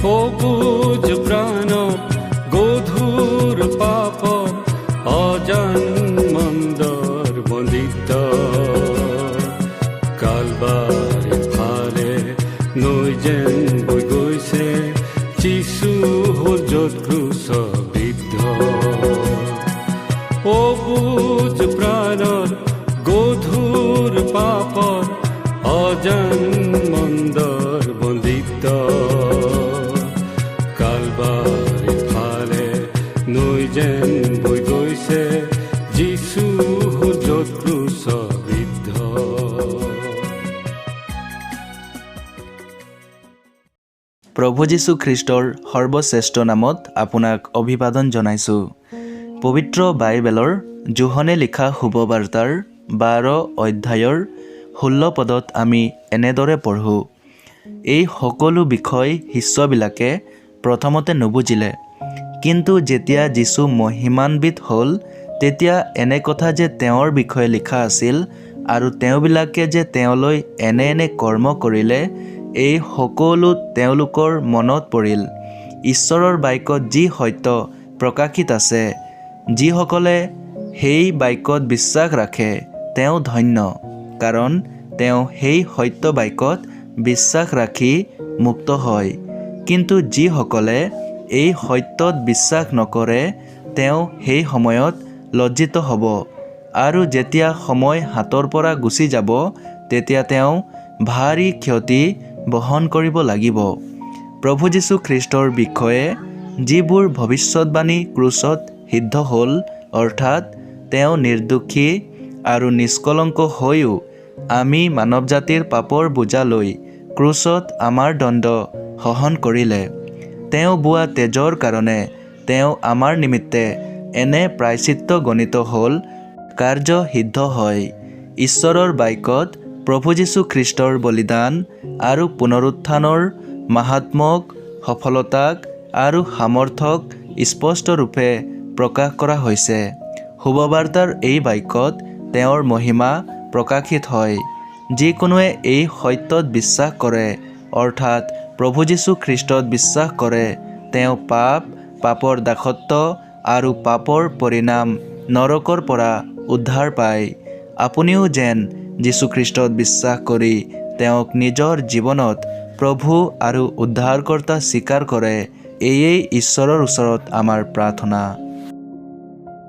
সবুজ প্ৰাণত গধুৰ পাপত অজান মন্দৰ বন্দিত কালবাৰ ফালে নৈ যেন বৈ গৈছে যিচু হ'ল য'ত ক্ৰুচবিদ্ধ সবুজ প্ৰাণত গধুৰ পাপত অজান মন্দৰ বন্দিত কালবাৰ ফালে নৈ যেন বৈ গৈছে যিচু হ'ল য'ত ক্ৰুচবিদ্ধ। প্ৰভু যীশু খ্ৰীষ্টৰ সৰ্বশ্ৰেষ্ঠ নামত আপোনাক অভিবাদন জনাইছোঁ। পবিত্ৰ বাইবেলৰ যোহনে লিখা শুভবাৰ্তাৰ 12 অধ্যায়ৰ 16 পদত আমি এনেদৰে পঢ়োঁ, এই সকলো বিষয় শিষ্যবিলাকে প্ৰথমতে নুবুজিলে, কিন্তু যেতিয়া যীশু মহিমান্বিত হ'ল তেতিয়া এনে কথা যে তেওঁৰ বিষয়ে লিখা আছিল আৰু তেওঁবিলাকে যে তেওঁলৈ এনে এনে কৰ্ম কৰিলে, এই সকলো তেওঁলোকৰ মনত পৰিল। ঈশ্বৰৰ বাক্যত যি সত্য প্ৰকাশিত আছে, যিসকলে সেই বাক্যত বিশ্বাস ৰাখে তেওঁ ধন্য, কাৰণ তেওঁ সেই সত্য বাক্যত বিশ্বাস ৰাখি মুক্ত হয়। কিন্তু যিসকলে এই সত্যত বিশ্বাস নকৰে তেওঁ সেই সময়ত লজ্জিত হ'ব, আৰু যেতিয়া সময় হাতৰ পৰা গুচি যাব তেতিয়া তেওঁ ভাৰী ক্ষতি বহন কৰিব লাগিব। প্ৰভু যীশু খ্ৰীষ্টৰ বিষয়ে যিবোৰ ভৱিষ্যতবাণী ক্ৰুচত সিদ্ধ হ'ল, অৰ্থাৎ তেওঁ নিৰ্দোষী আৰু নিষ্কলংক হৈও আমি মানৱ জাতিৰ পাপৰ বোজা লৈ ক্ৰুচত আমাৰ দণ্ড সহন কৰিলে। তেওঁ বোৱা তেজৰ কাৰণে তেওঁ আমাৰ নিমিত্তে এনে প্ৰায়শ্চিত্ত গণিত হ'ল, কাৰ্য সিদ্ধ হয়। ঈশ্বৰৰ বাক্যত প্ৰভু যীশু খ্ৰীষ্টৰ বলিদান আৰু পুনৰুত্থানৰ মাহাত্ম্যক, সফলতাক আৰু সামৰ্থক স্পষ্টৰূপে প্ৰকাশ কৰা হৈছে। শুভবাৰ্তাৰ এই বাক্যত তেওঁৰ মহিমা প্ৰকাশিত হয়। যিকোনোৱে এই সত্যত বিশ্বাস কৰে, অৰ্থাৎ প্ৰভু যীশু খ্ৰীষ্টত বিশ্বাস কৰে, তেওঁ পাপৰ দাসত্ব আৰু পাপৰ পৰিণাম নৰকৰ পৰা উদ্ধাৰ পায়। আপুনিও যেন যীশুখ্ৰীষ্টত বিশ্বাস কৰি তেওঁক নিজৰ জীৱনত প্ৰভু আৰু উদ্ধাৰকৰ্তা স্বীকাৰ কৰে, এয়েই ঈশ্বৰৰ ওচৰত আমাৰ প্ৰাৰ্থনা।